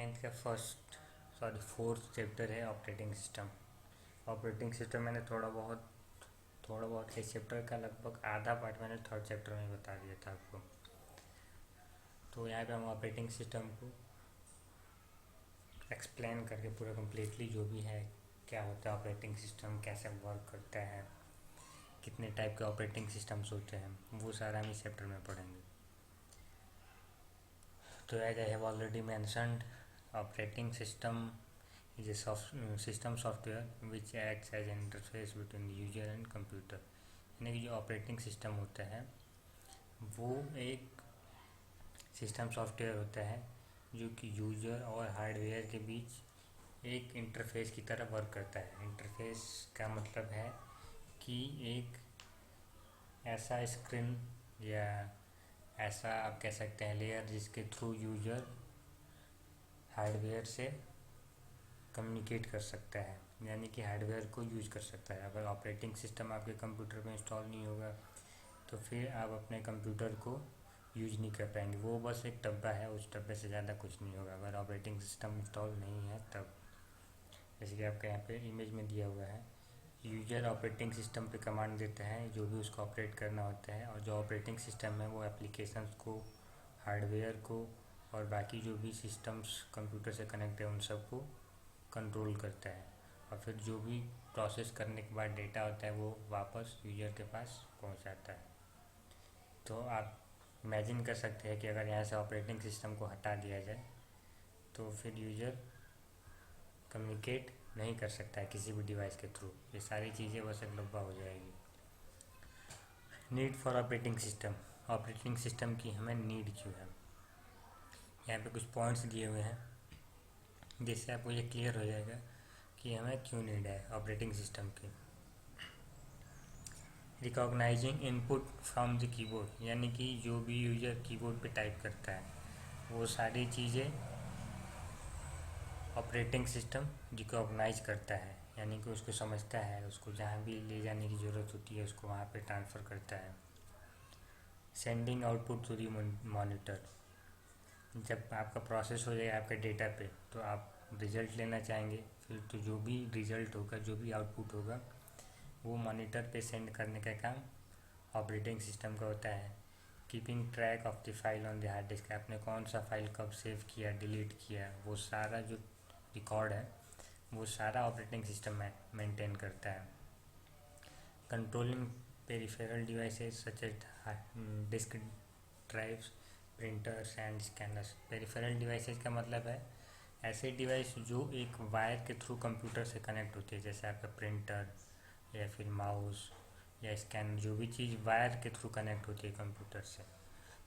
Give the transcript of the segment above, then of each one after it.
Ninth का fourth chapter है operating system. Operating system मैंने थोड़ा बहुत इस चैप्टर का लगभग आधा पार्ट मैंने थर्ड चैप्टर में बता दिया था आपको। तो यहाँ पे हम ऑपरेटिंग सिस्टम को एक्सप्लेन करके पूरा कम्प्लीटली जो भी है, क्या होता है ऑपरेटिंग सिस्टम, कैसे वर्क करता है, कितने टाइप के ऑपरेटिंग सिस्टम्स होते हैं, वो सारा हम इस चैप्टर में पढ़ेंगे। तो as I have already mentioned, operating system is a system software which acts as an interface between the user and computer। यानी कि जो ऑपरेटिंग सिस्टम होता है वो एक सिस्टम सॉफ्टवेयर होता है जो कि यूज़र और हार्डवेयर के बीच एक इंटरफेस की तरह वर्क करता है। इंटरफेस का मतलब है कि एक ऐसा स्क्रीन या ऐसा आप कह सकते हैं लेयर जिसके थ्रू यूज़र हार्डवेयर से कम्युनिकेट कर सकता है, यानी कि हार्डवेयर को यूज़ कर सकता है। अगर ऑपरेटिंग सिस्टम आपके कंप्यूटर में इंस्टॉल नहीं होगा तो फिर आप अपने कंप्यूटर को यूज नहीं कर पाएंगे। वो बस एक डब्बा है, उस डब्बे से ज़्यादा कुछ नहीं होगा अगर ऑपरेटिंग सिस्टम इंस्टॉल नहीं है तब। जैसे कि आपका यहाँ पे इमेज में दिया हुआ है, यूजर ऑपरेटिंग सिस्टम पे कमांड देता है जो भी उसको ऑपरेट करना होता है, और जो ऑपरेटिंग सिस्टम है वो एप्लीकेशंस को, हार्डवेयर को और बाकी जो भी सिस्टम्स कंप्यूटर से कनेक्ट है उन सबको कंट्रोल करता है। और फिर जो भी प्रोसेस करने के बाद डेटा होता है वो वापस यूज़र के पास पहुंचाता है। तो आप इमेजिन कर सकते हैं कि अगर यहाँ से ऑपरेटिंग सिस्टम को हटा दिया जाए तो फिर यूज़र कम्युनिकेट नहीं कर सकता है किसी भी डिवाइस के थ्रू। ये सारी चीज़ें बस एक डब्बा हो जाएगी। Need for operating system, operating system की हमें नीड क्यों है। यहाँ पे कुछ पॉइंट्स दिए हुए हैं जिससे आपको ये क्लियर हो जाएगा कि हमें क्यों नीड है ऑपरेटिंग सिस्टम की। Recognising input from the keyboard, यानी कि जो भी यूज़र कीबोर्ड पे टाइप करता है वो सारी चीज़ें ऑपरेटिंग सिस्टम रिकॉग्नाइज करता है, यानी कि उसको समझता है, उसको जहाँ भी ले जाने की ज़रूरत होती है उसको वहाँ पे ट्रांसफ़र करता है। Sending output to the monitor, जब आपका प्रोसेस हो जाए आपके डेटा पे तो आप रिज़ल्ट लेना चाहेंगे, फिर तो जो भी रिज़ल्ट होगा, जो भी आउटपुट होगा वो मॉनिटर पे सेंड करने का काम ऑपरेटिंग सिस्टम का होता है। Keeping track of the file on the hard disk, आपने कौन सा फाइल कब सेव किया, डिलीट किया, वो सारा जो रिकॉर्ड है वो सारा ऑपरेटिंग सिस्टम मेंटेन करता है। Controlling peripheral devices such as disk drives, printers and scanners. Peripheral devices का मतलब है ऐसे डिवाइस जो एक वायर के थ्रू कंप्यूटर से कनेक्ट होती है, जैसे आपका प्रिंटर या फिर माउस या स्कैनर, जो भी चीज़ वायर के थ्रू कनेक्ट होती है कंप्यूटर से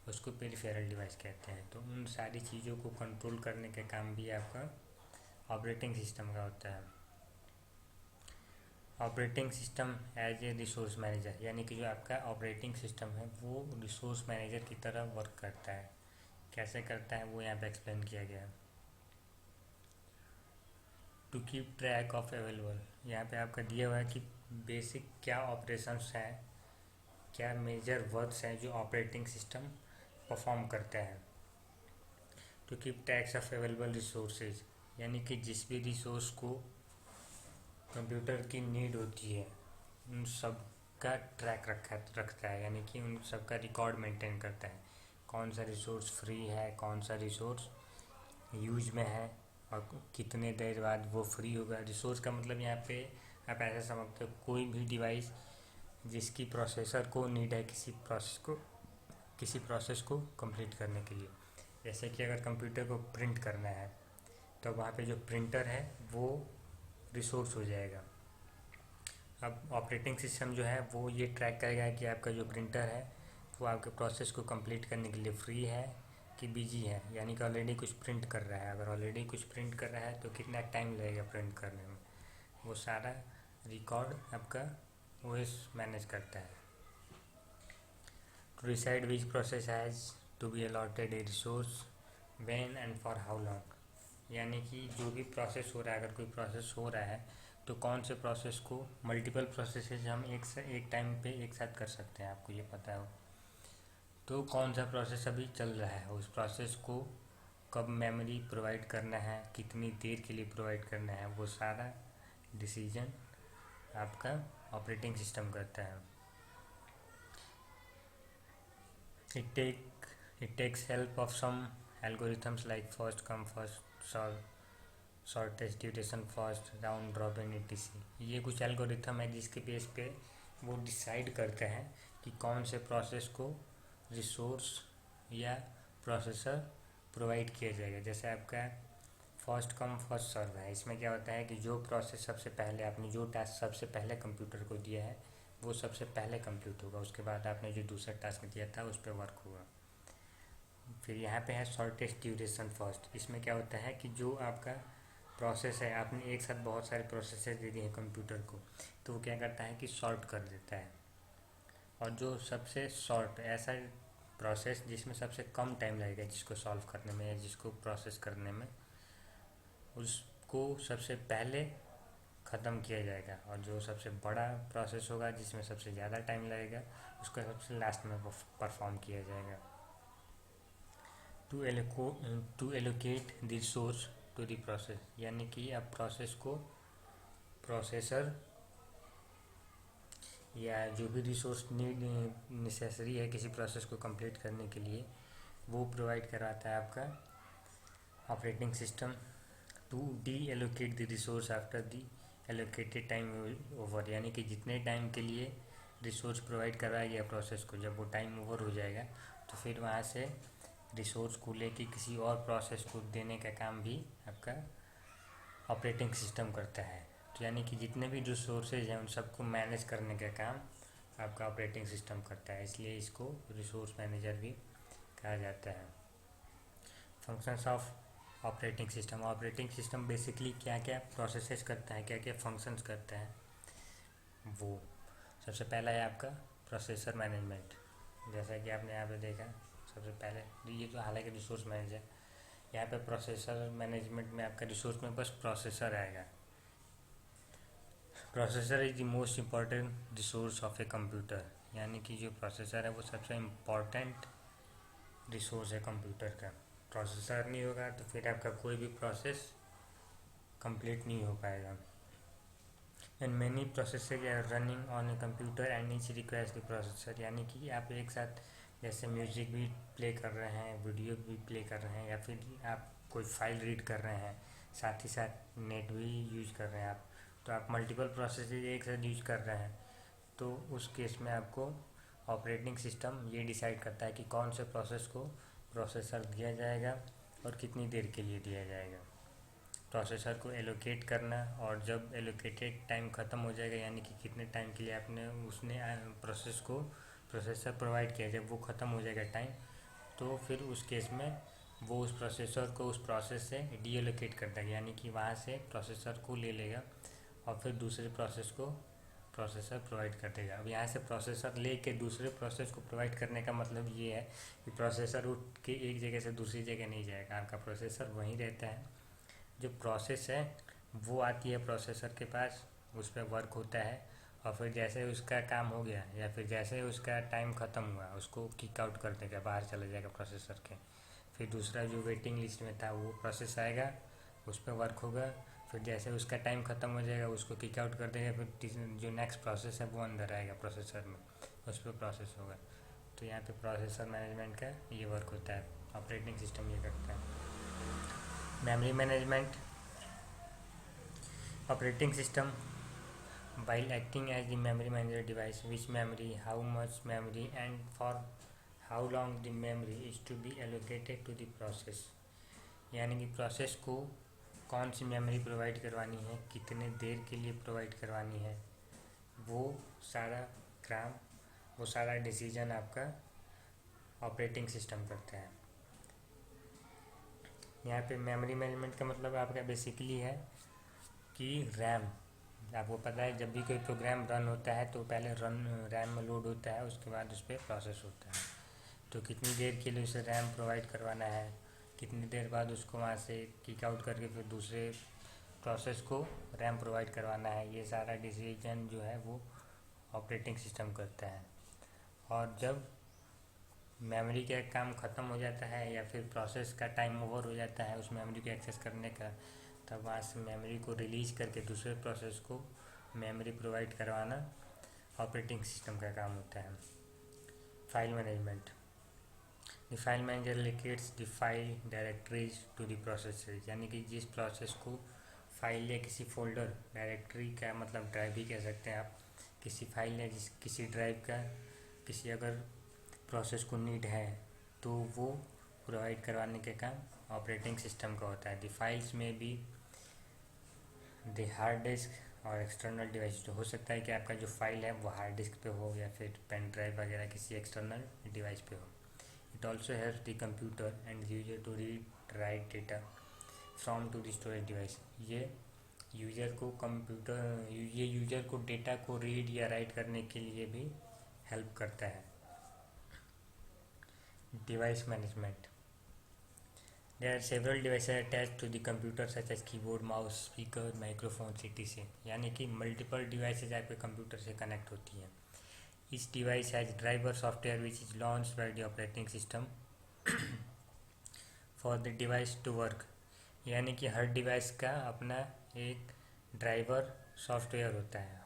उसको पेरिफेरल डिवाइस कहते हैं। तो उन सारी चीज़ों को कंट्रोल करने का काम भी आपका ऑपरेटिंग सिस्टम का होता है। Operating system as a resource manager, यानी कि जो आपका ऑपरेटिंग सिस्टम है वो रिसोर्स मैनेजर की तरह वर्क करता है। कैसे करता है वो यहाँ पे एक्सप्लेन किया गया है। To keep track of available, यहाँ पे आपका दिया हुआ है कि बेसिक क्या ऑपरेशंस हैं, क्या मेजर वर्क्स हैं जो ऑपरेटिंग सिस्टम परफॉर्म करता है। To keep tracks of available resources, यानी कि जिस भी रिसोर्स को कंप्यूटर की नीड होती है उन सब का ट्रैक रखता है, यानी कि उन सब का रिकॉर्ड मेंटेन करता है। कौन सा रिसोर्स फ्री है, कौन सा रिसोर्स यूज में है और कितने देर बाद वो फ्री होगा। रिसोर्स का मतलब यहाँ पे आप ऐसा समझते हो कोई भी डिवाइस जिसकी प्रोसेसर को नीड है किसी प्रोसेस को कंप्लीट करने के लिए। जैसे कि अगर कंप्यूटर को प्रिंट करना है तो वहाँ पे जो प्रिंटर है वो रिसोर्स हो जाएगा। अब ऑपरेटिंग सिस्टम जो है वो ये ट्रैक करेगा कि आपका जो प्रिंटर है वो आपके प्रोसेस को कंप्लीट करने के लिए फ्री है कि बिजी है, यानी कि ऑलरेडी कुछ प्रिंट कर रहा है। अगर ऑलरेडी कुछ प्रिंट कर रहा है तो कितना टाइम लगेगा प्रिंट करने में, वो सारा रिकॉर्ड आपका ओएस मैनेज करता है। To decide which process has to be allotted a resource when and for how long, यानी कि जो भी प्रोसेस हो रहा है, अगर कोई प्रोसेस हो रहा है तो कौन से प्रोसेस को, मल्टीपल प्रोसेसेस हम एक टाइम पे एक साथ कर सकते हैं, आपको ये पता हो, तो कौन सा प्रोसेस अभी चल रहा है उस प्रोसेस को कब मेमोरी प्रोवाइड करना है, कितनी देर के लिए प्रोवाइड करना है, वो सारा डिसीजन आपका ऑपरेटिंग सिस्टम करता है। It takes help of some algorithms like first come first serve, shortest duration first, round robin etc। ये कुछ एल्गोरिथम है जिसके बेस पे वो डिसाइड करते हैं कि कौन से प्रोसेस को रिसोर्स या प्रोसेसर प्रोवाइड किया जाएगा। जैसे आपका फर्स्ट कम फर्स्ट सर्व है, इसमें क्या होता है कि जो प्रोसेस सबसे पहले आपने जो टास्क सबसे पहले कंप्यूटर को दिया है वो सबसे पहले कंप्लीट होगा, उसके बाद आपने जो दूसरा टास्क दिया था उस पर वर्क होगा। फिर यहाँ पे है शॉर्टेस्ट ड्यूरेशन फर्स्ट। इसमें क्या होता है कि जो आपका प्रोसेस है, आपने एक साथ बहुत सारे प्रोसेसेस दे दिए हैं कंप्यूटर को, तो वो क्या करता है कि शॉर्ट कर देता है। और जो सबसे शॉर्ट ऐसा प्रोसेस जिसमें सबसे कम टाइम लगेगा जिसको सॉल्व करने में या जिसको प्रोसेस करने में, उसको सबसे पहले ख़त्म किया जाएगा। और जो सबसे बड़ा प्रोसेस होगा जिसमें सबसे ज़्यादा टाइम लगेगा उसको सबसे लास्ट में परफॉर्म किया जाएगा। To allocate the resource to the process, यानी कि अब प्रोसेस को प्रोसेसर या जो भी रिसोर्स नेसेसरी है किसी प्रोसेस को कंप्लीट करने के लिए वो प्रोवाइड कराता है आपका operating system. To deallocate the resource after the allocated time over, यानी कि जितने टाइम के लिए रिसोर्स प्रोवाइड करवाया गया प्रोसेस को, जब वो टाइम ओवर हो जाएगा तो फिर वहाँ से रिसोर्स को लेके किसी और प्रोसेस को देने का काम भी आपका ऑपरेटिंग सिस्टम करता है। तो यानी कि जितने भी रिसोर्सेज हैं उन सबको मैनेज करने का काम आपका ऑपरेटिंग सिस्टम करता है, इसलिए इसको रिसोर्स मैनेजर भी कहा जाता है। Functions of operating system. Operating system basically क्या क्या प्रोसेसेस करता है, क्या क्या फंक्शंस करता है, वो सबसे पहला है आपका प्रोसेसर मैनेजमेंट। जैसा कि आपने यहाँ पे देखा सबसे पहले ये तो हालांकि रिसोर्स मैनेजर, यहाँ पे प्रोसेसर मैनेजमेंट में आपका रिसोर्स में बस प्रोसेसर आएगा। Processor is the most important resource of a computer, यानी कि जो प्रोसेसर है वो सबसे इम्पॉर्टेंट रिसोर्स है कंप्यूटर का। प्रोसेसर नहीं होगा तो फिर आपका कोई भी प्रोसेस कंप्लीट नहीं हो पाएगा। And many processor are running on a computer and each requires the processor, यानी कि आप एक साथ जैसे म्यूजिक भी प्ले कर रहे हैं, वीडियो भी प्ले कर रहे हैं, या फिर आप कोई फाइल रीड कर रहे हैं, साथ ही साथ नेट भी यूज कर रहे हैं आप, तो आप मल्टीपल प्रोसेसेस एक साथ यूज कर रहे हैं, तो उस केस में आपको ऑपरेटिंग सिस्टम ये डिसाइड करता है कि कौन से प्रोसेस को प्रोसेसर दिया जाएगा और कितनी देर के लिए दिया जाएगा। प्रोसेसर को एलोकेट करना, और जब एलोकेटेड टाइम ख़त्म हो जाएगा यानी कि कितने टाइम के लिए आपने उसने प्रोसेस को प्रोसेसर प्रोवाइड किया, जब वो ख़त्म हो जाएगा टाइम, तो फिर उस केस में वो उस प्रोसेसर को उस प्रोसेस से डी एलोकेट कर देगा, यानी कि वहाँ से प्रोसेसर को ले लेगा और फिर दूसरे प्रोसेस को प्रोसेसर प्रोवाइड कर देगा। अब यहाँ से प्रोसेसर ले के दूसरे प्रोसेस को प्रोवाइड करने का मतलब ये है कि प्रोसेसर उठ के एक जगह से दूसरी जगह नहीं जाएगा, आपका प्रोसेसर वहीं रहता है। जो प्रोसेस है वो आती है प्रोसेसर के पास, उस पर वर्क होता है, और फिर जैसे उसका काम हो गया या फिर जैसे उसका टाइम ख़त्म हुआ उसको किक आउट कर देगा, बाहर चला जाएगा प्रोसेसर के। फिर दूसरा जो वेटिंग लिस्ट में था वो प्रोसेस आएगा, उस पर वर्क होगा, फिर जैसे उसका टाइम ख़त्म हो जाएगा उसको किक आउट कर देगा, फिर जो नेक्स्ट प्रोसेस है वो अंदर आएगा प्रोसेसर में, उस पर प्रोसेस होगा। तो यहाँ पे प्रोसेसर मैनेजमेंट का ये वर्क होता है, ऑपरेटिंग सिस्टम ये करता है। Memory management. Operating system while acting as the memory manager device, which memory, how much memory and for how long the memory is to be allocated to the process, यानी कि process को कौन सी memory provide करवानी है, कितने देर के लिए provide करवानी है, वो सारा काम, वो सारा डिसीजन आपका ऑपरेटिंग सिस्टम करता है। यहाँ पे मेमोरी मैनेजमेंट का मतलब आपका बेसिकली है कि रैम, आपको पता है जब भी कोई प्रोग्राम रन होता है तो पहले रैम में लोड होता है, उसके बाद उस पर प्रोसेस होता है, तो कितनी देर के लिए उसे रैम प्रोवाइड करवाना है, कितनी देर बाद उसको वहाँ से किक आउट करके फिर दूसरे प्रोसेस को रैम प्रोवाइड करवाना है, ये सारा डिसीजन जो है वो ऑपरेटिंग सिस्टम करता है। और जब मेमोरी का काम ख़त्म हो जाता है या फिर प्रोसेस का टाइम ओवर हो जाता है उस मेमोरी को एक्सेस करने का, तब वहाँ से मेमोरी को रिलीज करके दूसरे प्रोसेस को मेमोरी प्रोवाइड करवाना ऑपरेटिंग सिस्टम का काम होता है। File management, the file manager locates the file directories to the processor, यानी कि जिस प्रोसेस को फाइल या किसी फोल्डर, डायरेक्टरी का मतलब ड्राइव भी कह सकते हैं आप, किसी फाइल या किसी ड्राइव का किसी अगर प्रोसेस को नीड है तो वो प्रोवाइड करवाने का काम ऑपरेटिंग सिस्टम का होता है। द फाइल्स में भी द हार्ड डिस्क और एक्सटर्नल डिवाइस, तो हो सकता है कि आपका जो फाइल है वो हार्ड डिस्क पे हो या फिर पेन ड्राइव वगैरह किसी एक्सटर्नल डिवाइस पे हो। It also helps the computer and user to read write data from to the storage device, ये यूजर को डेटा को रीड या राइट करने के लिए भी हेल्प करता है। Device management, there are several devices attached to the computer such as keyboard, mouse, speaker, microphone, etc, यानी कि मल्टीपल डिवाइसेज आपके कंप्यूटर से कनेक्ट होती हैं। Each device has driver software which is launched by the operating system for the device to work, यानी कि हर device का अपना एक ड्राइवर सॉफ्टवेयर होता है।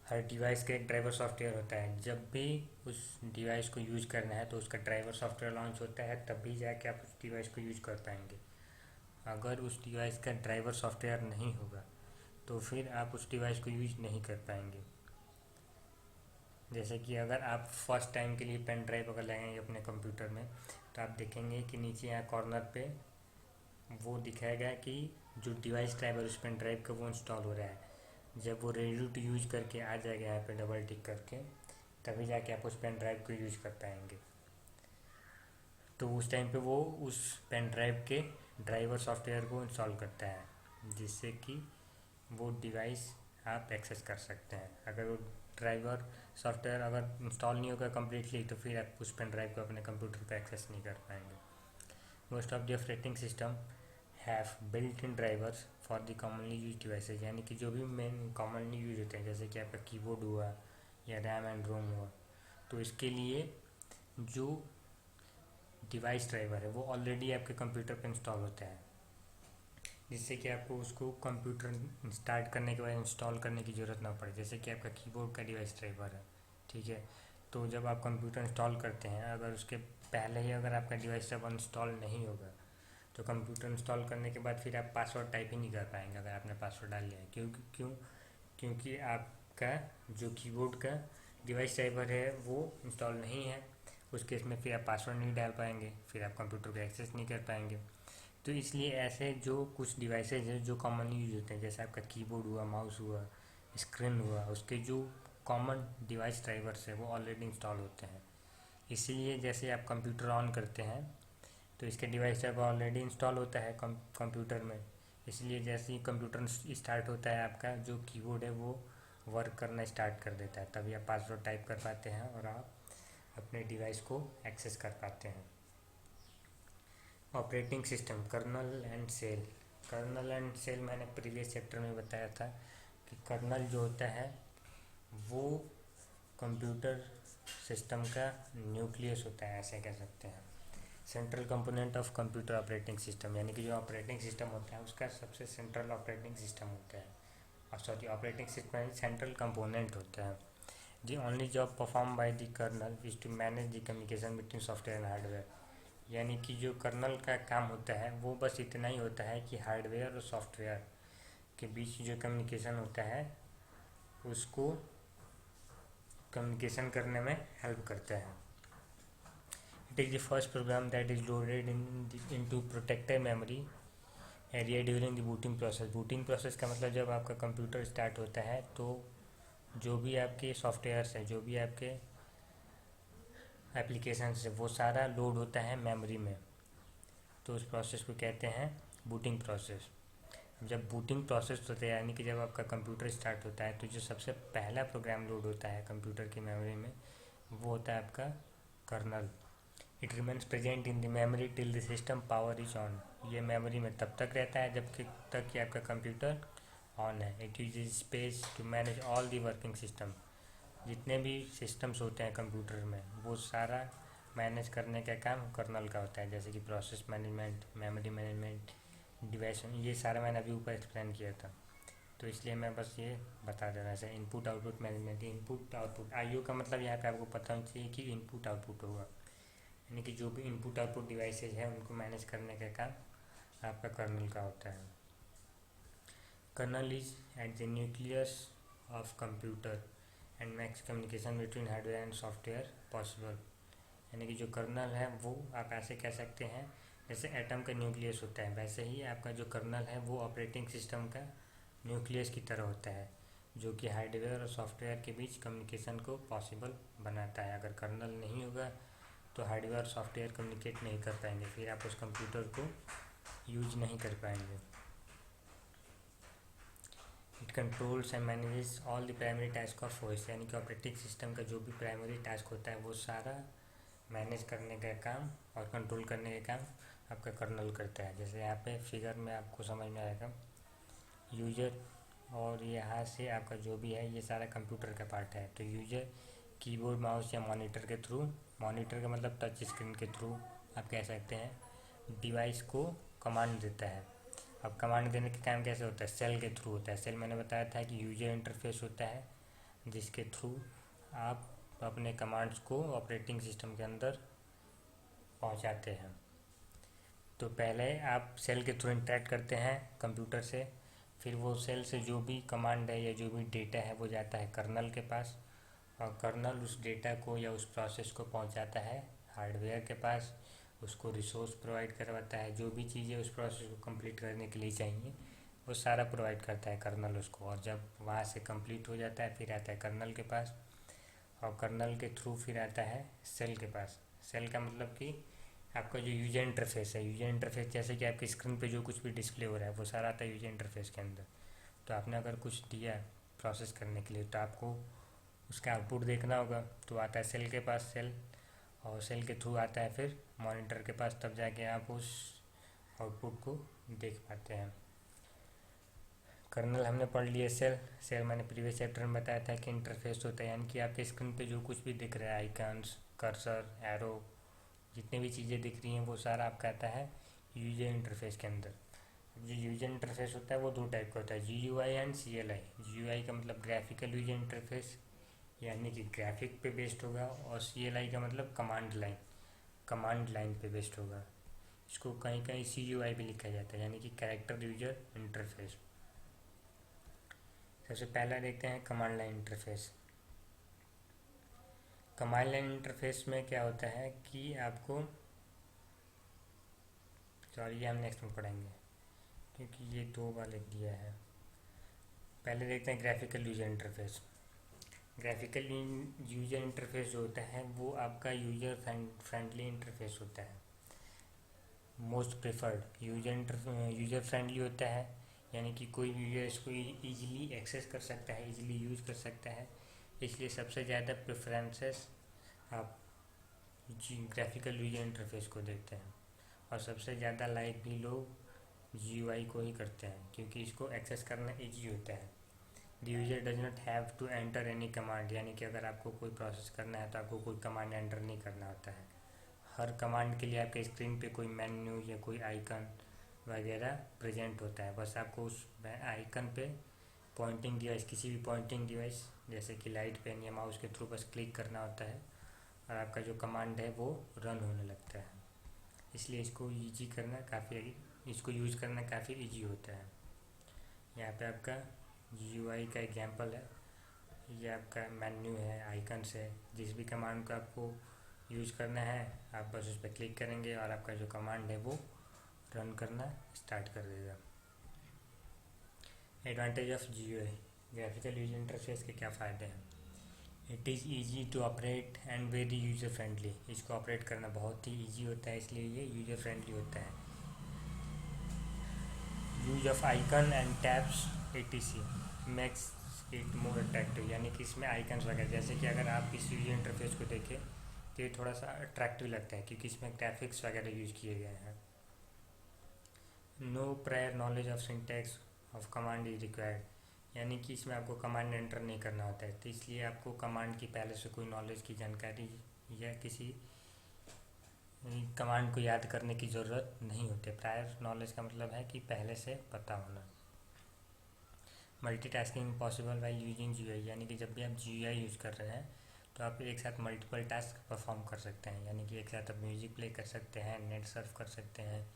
हर डिवाइस का एक ड्राइवर सॉफ्टवेयर होता है। जब भी उस डिवाइस को यूज करना है तो उसका ड्राइवर सॉफ्टवेयर लॉन्च होता है, तभी जाके आप उस डिवाइस को यूज कर पाएंगे। अगर उस डिवाइस का ड्राइवर सॉफ्टवेयर नहीं होगा तो फिर आप उस डिवाइस को यूज नहीं कर पाएंगे। जैसे कि अगर आप फर्स्ट टाइम के लिए पेन ड्राइव अगर लगाएंगे अपने कंप्यूटर में, तो आप देखेंगे कि नीचे यहाँ कॉर्नर पे वो दिखाएगा कि जो डिवाइस ड्राइवर उस पेन ड्राइव का वो इंस्टॉल हो रहा है। जब वो रेडी टू यूज करके आ जाएगा यहाँ पे डबल टिक करके, तभी जाके आप उस पेन ड्राइव को यूज कर पाएंगे। तो उस टाइम पे वो उस पेन ड्राइव के ड्राइवर सॉफ्टवेयर को इंस्टॉल करता है, जिससे कि वो डिवाइस आप एक्सेस कर सकते हैं। अगर वो ड्राइवर सॉफ्टवेयर अगर इंस्टॉल नहीं होगा कम्प्लीटली, तो फिर आप उस पेन ड्राइव को अपने कंप्यूटर पर एक्सेस नहीं कर पाएंगे। Most of the operating system have built in drivers for the commonly use devices, यानी कि जो भी मेन कॉमनली यूज होते हैं, जैसे कि आपका कीबोर्ड हुआ या रैम एंड रोम हुआ, तो इसके लिए जो डिवाइस ड्राइवर है वो ऑलरेडी आपके कंप्यूटर पर इंस्टॉल होता है, जिससे कि आपको उसको कंप्यूटर स्टार्ट करने के बाद इंस्टॉल करने की ज़रूरत ना पड़े। जैसे कि आपका कीबोर्ड का डिवाइस ड्राइवर है, ठीक है, तो जब आप कंप्यूटर इंस्टॉल करते हैं, अगर उसके पहले ही अगर आपका डिवाइस जब इंस्टॉल नहीं होगा तो कंप्यूटर इंस्टॉल करने के बाद फिर आप पासवर्ड टाइप ही नहीं कर पाएंगे अगर आपने पासवर्ड डाल लिया है। क्योंकि आपका जो कीबोर्ड का डिवाइस ड्राइवर है वो इंस्टॉल नहीं है। उस केस में फिर आप पासवर्ड नहीं डाल पाएंगे, फिर आप कंप्यूटर को एक्सेस नहीं कर पाएंगे। तो इसलिए ऐसे जो कुछ डिवाइसेज हैं जो कॉमनली यूज होते हैं, जैसे आपका कीबोर्ड हुआ, माउस हुआ, स्क्रीन हुआ, उसके जो कॉमन डिवाइस ड्राइवर्स है वो ऑलरेडी इंस्टॉल होते हैं। इसीलिए जैसे आप कंप्यूटर ऑन करते हैं तो इसके डिवाइस ड्राइवर ऑलरेडी इंस्टॉल होता है कंप्यूटर में। इसलिए जैसे ही कंप्यूटर स्टार्ट होता है, आपका जो कीबोर्ड है वो वर्क करना स्टार्ट कर देता है, तभी आप पासवर्ड टाइप कर पाते हैं और आप अपने डिवाइस को एक्सेस कर पाते हैं। Operating system, kernel and shell. Kernel and shell मैंने प्रीवियस चैप्टर में बताया था कि कर्नल जो होता है वो कंप्यूटर सिस्टम का न्यूक्लियस होता है, ऐसे कह सकते हैं। Central component of computer operating system, यानी कि जो ऑपरेटिंग सिस्टम होता है उसका सबसे सेंट्रल ऑपरेटिंग सिस्टम होता है, और sorry operating system central component होता है। The only job perform by the kernel is to manage the communication between software and hardware, यानी कि जो कर्नल का काम होता है वो बस इतना ही होता है कि हार्डवेयर और सॉफ्टवेयर के बीच जो कम्युनिकेशन होता है उसको कम्युनिकेशन करने में हेल्प करता है। It is the first program that is loaded into protected memory area during the booting process. Booting process का मतलब जब आपका कंप्यूटर स्टार्ट होता है तो जो भी आपके सॉफ्टवेयर्स हैं, जो भी आपके एप्लीकेशन है, वो सारा लोड होता है मेमोरी में, तो उस प्रोसेस को कहते हैं बूटिंग प्रोसेस। जब बूटिंग प्रोसेस होता है, यानी कि जब आपका कंप्यूटर स्टार्ट होता है, तो जो सबसे पहला प्रोग्राम लोड होता है कंप्यूटर की मेमोरी में वो होता है आपका kernel. It remains present in the memory till the system power is on, ये मेमोरी में तब तक रहता है जब तक कि आपका कंप्यूटर ऑन है। It use space to manage all the working system, जितने भी सिस्टम्स होते हैं कंप्यूटर में वो सारा मैनेज करने का काम कर्नल का होता है, जैसे कि process management, memory management, device, ये सारा मैंने अभी ऊपर एक्सप्लेन किया था। तो इसलिए मैं बस ये बता दे रहा हूँ। जैसे input output management, input output IO का मतलब यहाँ पे आपको पता होना चाहिए कि इनपुट आउटपुट होगा, यानी कि जो भी इनपुट आउटपुट डिवाइसेज है उनको मैनेज करने का काम आपका कर्नल का होता है। Kernel is at the nucleus of computer and makes communication between hardware and software possible. यानी कि जो कर्नल है वो आप ऐसे कह सकते हैं जैसे एटम का न्यूक्लियस होता है, वैसे ही आपका जो कर्नल है वो ऑपरेटिंग सिस्टम का न्यूक्लियस की तरह होता है, जो कि हार्डवेयर और सॉफ्टवेयर के बीच कम्युनिकेशन को पॉसिबल बनाता है। अगर कर्नल नहीं होगा तो हार्डवेयर और सॉफ्टवेयर कम्युनिकेट नहीं कर पाएंगे, फिर आप उस कंप्यूटर को यूज नहीं कर पाएंगे। It controls and manages all the primary task of OS, यानी कि ऑपरेटिंग सिस्टम का जो भी प्राइमरी टास्क होता है वो सारा मैनेज करने का काम और कंट्रोल करने का काम आपका कर्नल करता है। जैसे यहाँ पे फिगर में आपको समझ में आएगा, यूजर और यहाँ से आपका जो भी है ये सारा कंप्यूटर का पार्ट है। तो यूजर कीबोर्ड, माउस या मॉनिटर के थ्रू, मॉनिटर का मतलब टच स्क्रीन के थ्रू आप कह सकते हैं, डिवाइस को कमांड देता है। अब कमांड देने का काम कैसे होता है? सेल के थ्रू होता है। सेल मैंने बताया था कि यूजर इंटरफेस होता है जिसके थ्रू आप अपने कमांड्स को ऑपरेटिंग सिस्टम के अंदर पहुंचाते हैं। तो पहले आप सेल के थ्रू इंटरेक्ट करते हैं कंप्यूटर से, फिर वो सेल से जो भी कमांड है या जो भी डेटा है वो जाता है कर्नल के पास, और कर्नल उस डेटा को या उस प्रोसेस को पहुंचाता है हार्डवेयर के पास, उसको रिसोर्स प्रोवाइड करवाता है, जो भी चीज़ें उस प्रोसेस को कंप्लीट करने के लिए चाहिए वो सारा प्रोवाइड करता है कर्नल उसको। और जब वहाँ से कंप्लीट हो जाता है फिर आता है कर्नल के पास, और कर्नल के थ्रू फिर आता है सेल के पास। सेल का मतलब कि आपका जो यूजर इंटरफेस है, यूजर इंटरफेस जैसे कि आपकी स्क्रीन पे जो कुछ भी डिस्प्ले हो रहा है वो सारा आता है यूजर इंटरफेस के अंदर। तो आपने अगर कुछ दिया प्रोसेस करने के लिए तो आपको उसका आउटपुट देखना होगा, तो आता है सेल के पास सेल, और सेल के थ्रू आता है फिर मॉनिटर के पास, तब जाके आप उस आउटपुट को देख पाते हैं। कर्नल हमने पढ़ लिया। सेल, सेल मैंने प्रीवियस चैप्टर में बताया था कि इंटरफेस होता है, यानी कि आपके स्क्रीन पे जो कुछ भी दिख रहा है, आइकन्स, कर्सर, एरो, जितनी भी चीज़ें दिख रही हैं वो सारा आपका आता है यूजर इंटरफेस के अंदर। जो यूजर इंटरफेस होता है वो दो टाइप का होता है, GUI एंड CLI। GUI का मतलब ग्राफिकल यूजर इंटरफेस, यानी कि ग्राफिक पे बेस्ड होगा, और CLI का मतलब कमांड लाइन पे बेस्ड होगा। इसको कहीं कहीं CUI भी लिखा जाता है, यानी कि कैरेक्टर यूजर इंटरफेस। सबसे पहला देखते हैं command line interface. Command line interface में क्या होता है कि आपको, सॉरी ये हम नेक्स्ट में पढ़ेंगे क्योंकि ये दो बार लिख दिया है। पहले देखते हैं graphical user interface. Graphical user interface जो होता है वो आपका यूजर फ्रेंडली इंटरफेस होता है, मोस्ट प्रेफर्ड। यूजर फ्रेंडली होता है, यानी कि कोई भी यूजर इसको ईजिली एक्सेस कर सकता है, ईजिली यूज कर सकता है, इसलिए सबसे ज़्यादा प्रेफरेंसेस आप ग्राफिकल यूजर इंटरफेस को देते हैं, और सबसे ज़्यादा लाइक भी लोग GUI को ही करते हैं क्योंकि इसको एक्सेस करना ईजी होता है। The user does not have to enter any command, यानी कि अगर आपको कोई प्रोसेस करना है तो आपको कोई कमांड एंटर नहीं करना होता है। हर कमांड के लिए आपके स्क्रीन पे कोई मेन्यू या कोई आइकन वगैरह प्रेजेंट होता है, बस आपको उस आइकन पे पॉइंटिंग डिवाइस, किसी भी पॉइंटिंग डिवाइस जैसे कि लाइट पेन या माउस के थ्रू बस क्लिक करना होता है और आपका जो कमांड है वो रन होने लगता है। इसलिए इसको यूज करना काफ़ी ईजी होता है। यहाँ पे आपका GUI का एग्जांपल है, ये आपका मेन्यू है, आइकन्स है। जिस भी कमांड को आपको यूज करना है आप बस उस पर क्लिक करेंगे और आपका जो कमांड है वो रन करना स्टार्ट कर देगा। Advantage of GUI, graphical user interface के क्या फ़ायदे हैं? It is easy to operate and very user friendly, इसको ऑपरेट करना बहुत ही ईजी होता है इसलिए ये यूज़र फ्रेंडली होता है। Use of icon and tabs etc makes it more attractive, यानी कि इसमें आइकन्स वगैरह, जैसे कि अगर आप इस यूजर इंटरफेस को देखें तो ये थोड़ा सा अट्रैक्टिव लगता है क्योंकि इसमें ग्राफिक्स वगैरह यूज़ किए गए हैं। No prior knowledge of syntax of command is required, यानी कि इसमें आपको कमांड एंटर नहीं करना होता है, तो इसलिए आपको कमांड की पहले से कोई नॉलेज की जानकारी या किसी कमांड को याद करने की ज़रूरत नहीं होती। प्रायर नॉलेज का मतलब है कि पहले से पता होना। Multitasking possible by using GUI, यानी कि जब भी आप जीयूआई यूज़ कर रहे हैं तो आप एक साथ मल्टीपल टास्क परफॉर्म कर सकते हैं। यानी कि एक साथ आप म्यूज़िक प्ले कर सकते हैं, नेट सर्फ कर सकते हैं,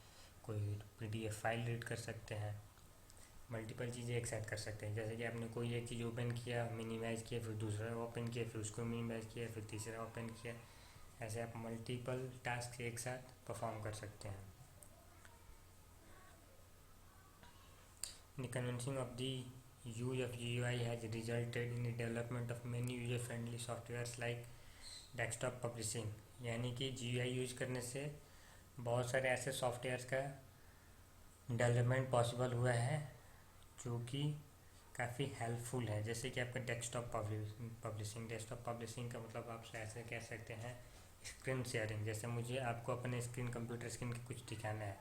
कोई पीडीएफ फाइल रीड कर सकते हैं, मल्टीपल चीज़ें एक साथ कर सकते हैं। जैसे कि आपने कोई एक चीज़ ओपन किया, मिनिमाइज़ किया, फिर दूसरा ओपन किया, फिर उसको मिनिमाइज़ किया, फिर तीसरा ओपन किया, ऐसे आप मल्टीपल टास्क एक साथ परफॉर्म कर सकते हैं। The convincing of the use of GUI has resulted in the development of many user-friendly softwares like desktop publishing, यानी कि GUI यूज करने से बहुत सारे ऐसे सॉफ्टवेयर्स का डेवलपमेंट पॉसिबल हुआ है जो कि काफ़ी हेल्पफुल है। जैसे कि आपका डेस्कटॉप पब्लिशिंग का मतलब आप ऐसे कह सकते हैं स्क्रीन शेयरिंग। जैसे मुझे आपको अपने कंप्यूटर स्क्रीन के कुछ दिखाना है,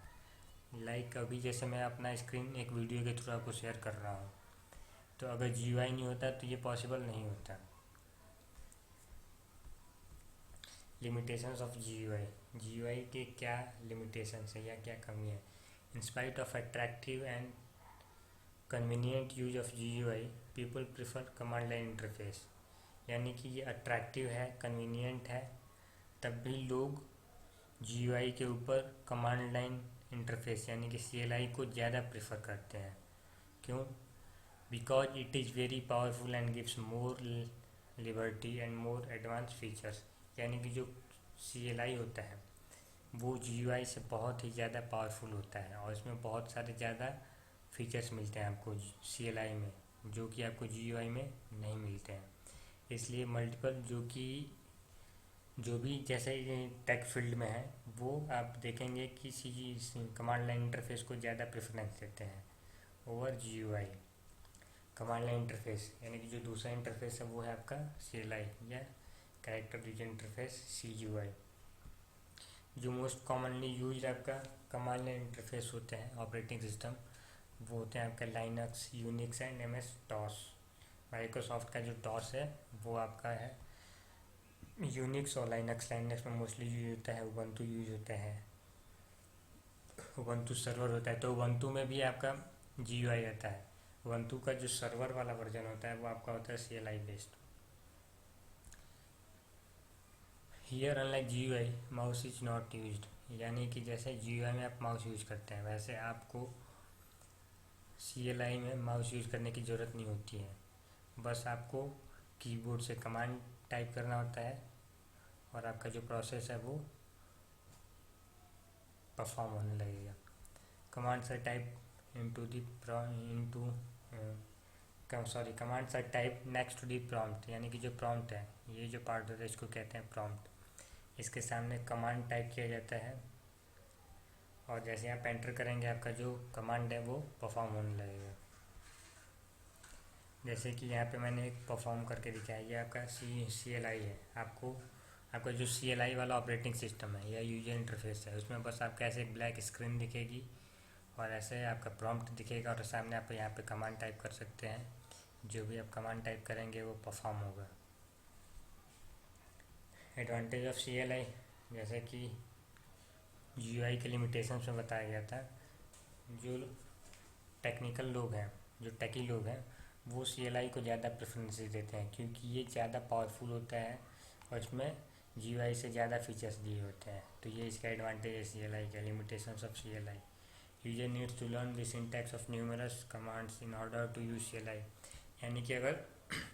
लाइक अभी जैसे मैं अपना स्क्रीन एक वीडियो के थ्रू आपको शेयर कर रहा हूँ, तो अगर जीयूआई नहीं होता तो ये पॉसिबल नहीं होता। लिमिटेशंस ऑफ जीयूआई के क्या लिमिटेशंस है या क्या कमी है? In spite of attractive and convenient use of GUI, people prefer command line interface. यानी कि ये अट्रैक्टिव है, कन्वीनियंट है, तब भी लोग जीयूआई के ऊपर कमांड लाइन इंटरफेस यानी कि सीएलआई को ज़्यादा प्रेफर करते हैं। क्यों? Because it is very powerful and gives more liberty and more advance features. यानी कि जो सीएलआई होता है वो जीयूआई से बहुत ही ज़्यादा पावरफुल होता है और इसमें बहुत सारे ज़्यादा फीचर्स मिलते हैं आपको सीएलआई में, जो कि आपको जीयूआई में नहीं मिलते हैं। इसलिए मल्टीपल जो भी जैसे टेक फील्ड में है वो आप देखेंगे कि कमांड लाइन इंटरफेस को ज़्यादा प्रेफरेंस देते हैं over GUI. Command line interface यानी कि जो दूसरा इंटरफेस है वो है आपका सीएलआई या कैरेक्टर यूजर इंटरफेस सीयूआई। जो मोस्ट कॉमनली यूज आपका कमांड लाइन इंटरफेस होते हैं ऑपरेटिंग सिस्टम, वो होते हैं आपका Linux, Unix and MS DOS. Microsoft का जो डॉस है वो आपका है यूनिक्स और लाइनक्स में मोस्टली यूज होता है। उबंटू यूज होता है, उबंटू सर्वर होता है, तो उबंटू में भी आपका जीयूआई आता है। उबंटू का जो सर्वर वाला वर्जन होता है वो आपका होता है CLI based. Here unlike GUI mouse is not used, यानी कि जैसे जीयूआई में आप माउस यूज करते हैं वैसे आपको सीएलआई में माउस यूज करने की ज़रूरत नहीं होती है। बस आपको कीबोर्ड से कमांड टाइप करना होता है और आपका जो प्रोसेस है वो परफॉर्म होने लगेगा। Commands are type commands are type next to the prompt, यानी कि जो प्रॉम्प्ट है, ये जो पार्ट होता है इसको कहते हैं प्रॉम्प्ट। इसके सामने कमांड टाइप किया जाता है और जैसे आप एंटर करेंगे आपका जो कमांड है वो परफॉर्म होने लगेगा। जैसे कि यहाँ पे मैंने एक परफॉर्म करके दिखाया, ये आपका सीएलआई है। आपका जो सीएलआई वाला ऑपरेटिंग सिस्टम है या यूजर इंटरफेस है उसमें बस आपका ऐसे एक ब्लैक स्क्रीन दिखेगी और ऐसे आपका प्रॉम्प्ट दिखेगा और सामने आप यहाँ पे कमांड टाइप कर सकते हैं। जो भी आप कमांड टाइप करेंगे वो परफॉर्म होगा। एडवांटेज ऑफ सीएलआई, जैसे कि जीयूआई के लिमिटेशंस में बताया गया था, जो टेक्निकल लोग हैं, जो टेकी लोग हैं, वो सीएलआई को ज़्यादा प्रेफरेंस देते हैं क्योंकि ये ज़्यादा पावरफुल होता है और इसमें जीयूआई से ज़्यादा फीचर्स दिए होते हैं। तो ये इसका एडवांटेज है सीएलआई का। Limitations of CLI, user needs to learn the syntax of numerous commands in order to use CLI. यानी कि अगर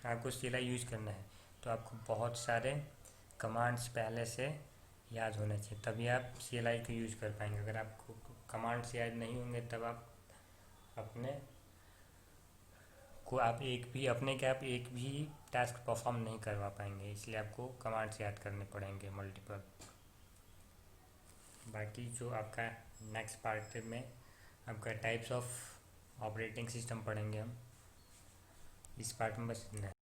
आपको सीएलआई यूज करना है तो आपको बहुत सारे कमांड्स पहले से याद होने चाहिए, तभी आप सीएलआई को यूज कर पाएंगे। अगर आपको कमांड्स याद नहीं होंगे तब आप आप एक भी टास्क परफॉर्म नहीं करवा पाएंगे। इसलिए आपको कमांड्स याद करने पड़ेंगे मल्टीपल। बाकी जो आपका नेक्स्ट पार्ट में आपका टाइप्स ऑफ ऑपरेटिंग सिस्टम पढ़ेंगे हम। इस पार्ट में बस इतना है।